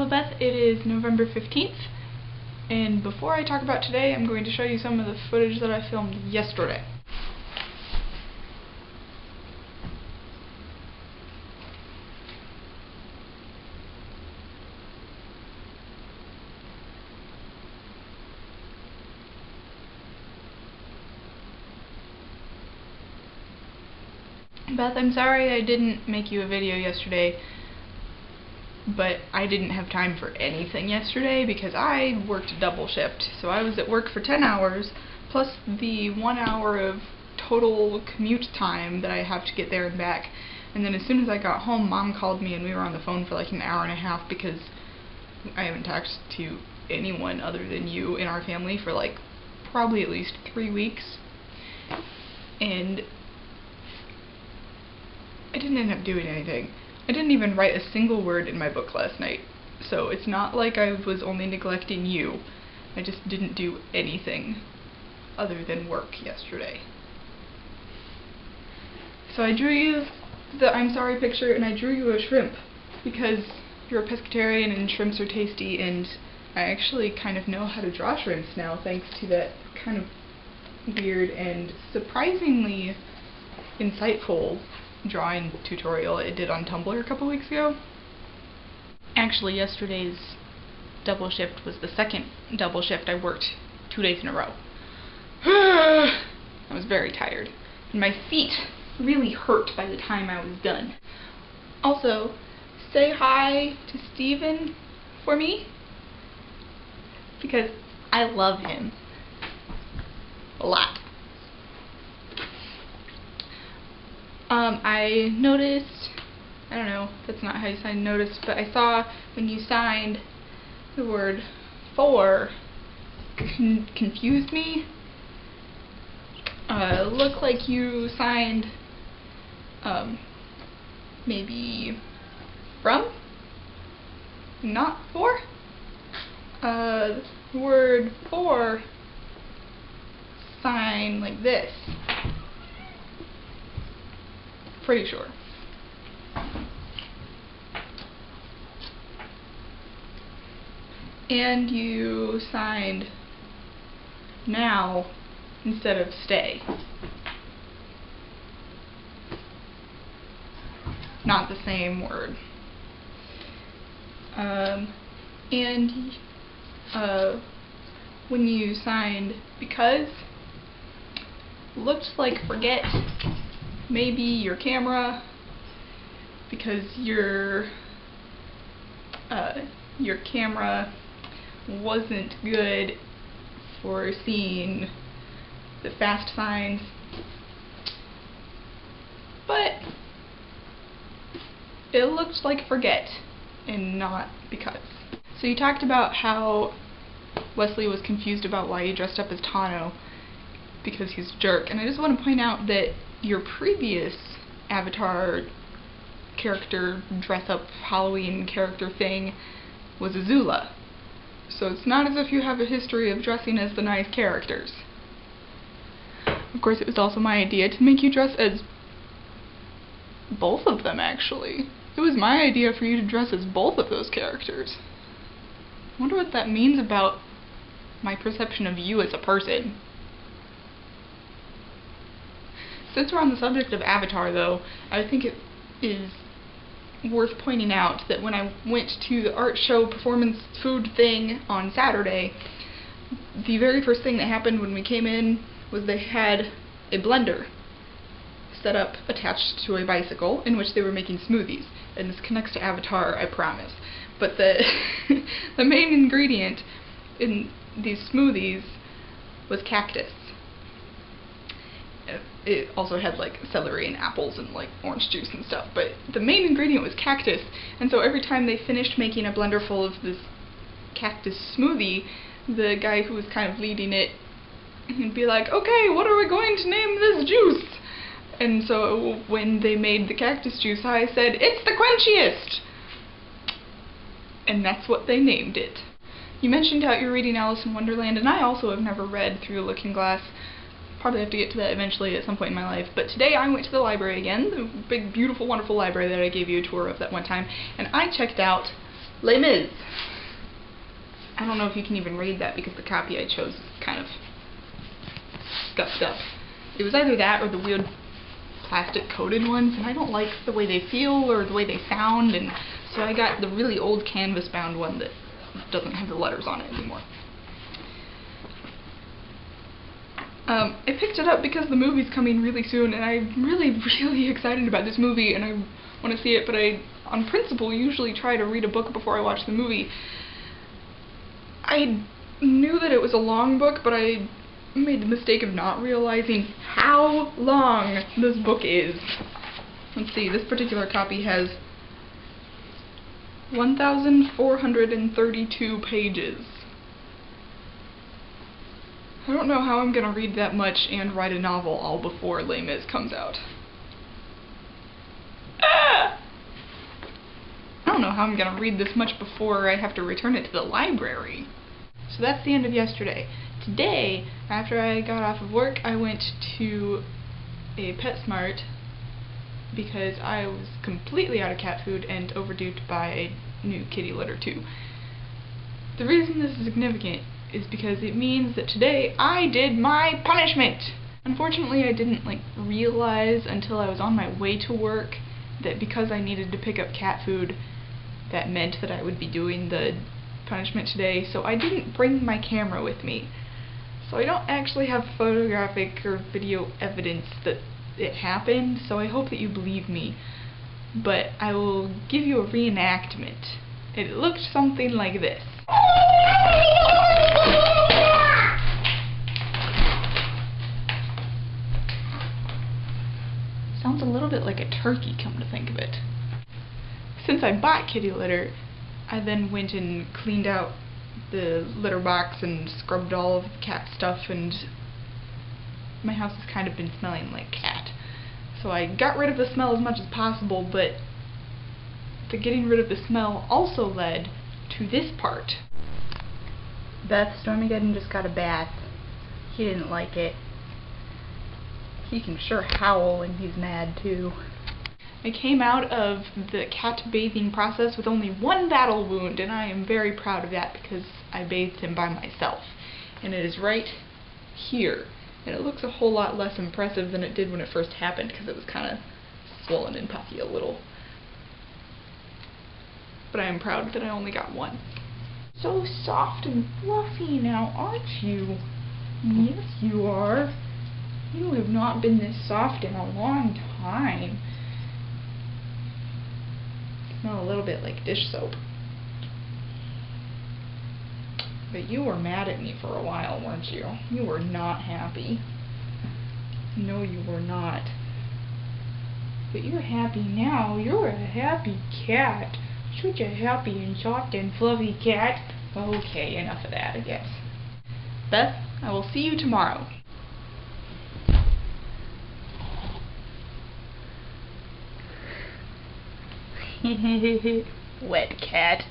Hello Beth, it is November 15th, and before I talk about today, I'm going to show you some of the footage that I filmed yesterday. Beth, I'm sorry I didn't make you a video yesterday, but I didn't have time for anything yesterday because I worked a double shift. So I was at work for 10 hours, plus the 1 hour of total commute time that I have to get there and back. And then as soon as I got home, Mom called me and we were on the phone for like an hour and a half because I haven't talked to anyone other than you in our family for like probably at least 3 weeks. And I didn't end up doing anything. I didn't even write a single word in my book last night, so it's not like I was only neglecting you. I just didn't do anything other than work yesterday. So I drew you the I'm sorry picture, and I drew you a shrimp because you're a pescatarian and shrimps are tasty, and I actually kind of know how to draw shrimps now thanks to that kind of weird and surprisingly insightful drawing tutorial I did on Tumblr a couple weeks ago. Actually, yesterday's double shift was the second double shift I worked 2 days in a row. I was very tired, and my feet really hurt by the time I was done. Also, say hi to Steven for me, because I love him a lot. I noticed, I don't know, that's not how you sign notice, but I saw when you signed the word for, confused me. It looked like you signed, maybe from, not for. The word for, sign like this. Pretty sure. And you signed now instead of stay. Not the same word. And when you signed because, looked like forget. Maybe your camera, because your camera wasn't good for seeing the fast signs, but it looked like forget and not because. So you talked about how Wesley was confused about why he dressed up as Tano because he's a jerk, and I just want to point out that your previous Avatar character dress-up Halloween character thing was Azula. So it's not as if you have a history of dressing as the nice characters. Of course, it was also my idea to make you dress as both of them, actually. It was my idea for you to dress as both of those characters. I wonder what that means about my perception of you as a person. Since we're on the subject of Avatar, though, I think it is worth pointing out that when I went to the art show performance food thing on Saturday, the very first thing that happened when we came in was they had a blender set up attached to a bicycle in which they were making smoothies. And this connects to Avatar, I promise. But the main ingredient in these smoothies was cactus. It also had like celery and apples and like orange juice and stuff, but the main ingredient was cactus, and so every time they finished making a blender full of this cactus smoothie, the guy who was kind of leading it would be like, okay, what are we going to name this juice? And so when they made the cactus juice, I said, it's the quenchiest! And that's what they named it. You mentioned how you're reading Alice in Wonderland, and I also have never read Through the Looking Glass. Probably have to get to that eventually at some point in my life, but today I went to the library again, the big, beautiful, wonderful library that I gave you a tour of that one time, and I checked out Les Mis. I don't know if you can even read that because the copy I chose is kind of scuffed up. It was either that or the weird plastic coated ones, and I don't like the way they feel or the way they sound, and so I got the really old canvas bound one that doesn't have the letters on it anymore. I picked it up because the movie's coming really soon, and I'm really excited about this movie, and I want to see it, but I, on principle, usually try to read a book before I watch the movie. I knew that it was a long book, but I made the mistake of not realizing how long this book is. Let's see, this particular copy has 1,432 pages. I don't know how I'm gonna read that much and write a novel all before Les Mis comes out. Ah! I don't know how I'm gonna read this much before I have to return it to the library. So that's the end of yesterday. Today, after I got off of work, I went to a PetSmart because I was completely out of cat food and overdue to buy a new kitty litter too. The reason this is significant is because it means that today I did my punishment! Unfortunately, I didn't realize until I was on my way to work that because I needed to pick up cat food, that meant that I would be doing the punishment today, so I didn't bring my camera with me. So I don't actually have photographic or video evidence that it happened, so I hope that you believe me. But I will give you a reenactment. It looked something like this. Sounds a little bit like a turkey, come to think of it. Since I bought kitty litter, I then went and cleaned out the litter box and scrubbed all of the cat stuff, and my house has kind of been smelling like cat. So I got rid of the smell as much as possible, but the getting rid of the smell also led to this part. Beth, Stormageddon just got a bath. He didn't like it. He can sure howl when he's mad too. I came out of the cat bathing process with only one battle wound, and I am very proud of that because I bathed him by myself. And it is right here. And it looks a whole lot less impressive than it did when it first happened because it was kind of swollen and puffy a little. But I am proud that I only got one. So soft and fluffy now, aren't you? Yes, you are. You have not been this soft in a long time. Smell a little bit like dish soap. But you were mad at me for a while, weren't you? You were not happy. No, you were not. But you're happy now. You're a happy cat. Such a happy and soft and fluffy cat. Okay, enough of that, I guess. Beth, I will see you tomorrow. Wet cat.